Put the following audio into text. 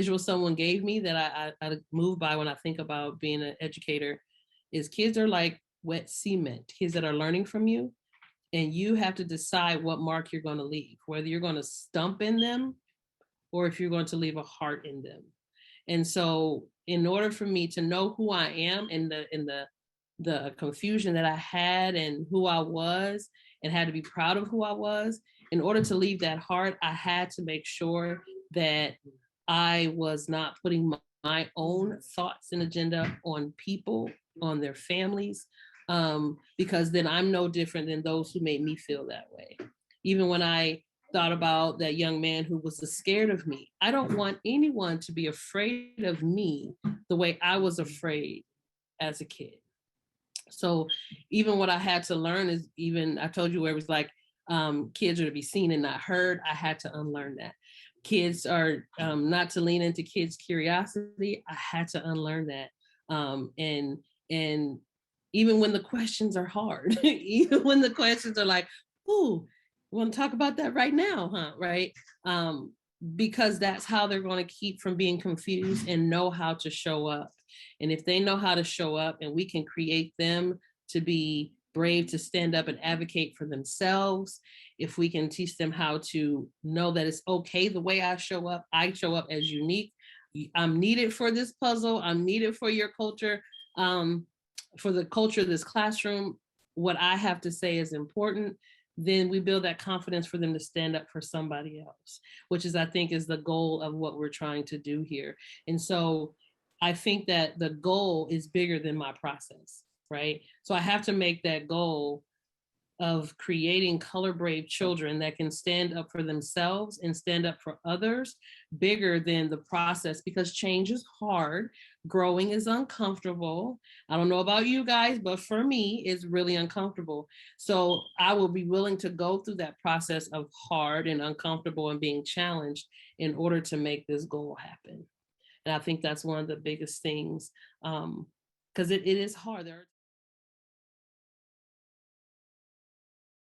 visual someone gave me that I move by when I think about being an educator is kids are like wet cement, kids that are learning from you, and you have to decide what mark you're going to leave, whether you're going to stump in them or if you're going to leave a heart in them. And so in order for me to know who I am and the confusion that I had and who I was and had to be proud of who I was, in order to leave that heart, I had to make sure that I was not putting my own thoughts and agenda on people, on their families, because then I'm no different than those who made me feel that way. Even when I thought about that young man who was scared of me, I don't want anyone to be afraid of me the way I was afraid as a kid. So even what I had to learn is, even I told you where it was like kids are to be seen and not heard. I had to unlearn that. Kids are not to lean into kids' curiosity. I had to unlearn that. And even when the questions are hard, even when the questions are like, "Ooh, want to talk about that right now, huh?" Right? Because that's how they're going to keep from being confused and know how to show up. And if they know how to show up and we can create them to be brave to stand up and advocate for themselves, if we can teach them how to know that it's okay the way I show up as unique. I'm needed for this puzzle. I'm needed for your culture, for the culture of this classroom. What I have to say is important. Then we build that confidence for them to stand up for somebody else, which is, I think, is the goal of what we're trying to do here. And so I think that the goal is bigger than my process, right? So I have to make that goal of creating color brave children that can stand up for themselves and stand up for others bigger than the process, because change is hard. Growing is uncomfortable. I don't know about you guys, but for me, it's really uncomfortable. So I will be willing to go through that process of hard and uncomfortable and being challenged in order to make this goal happen. And I think that's one of the biggest things, because it is hard. There are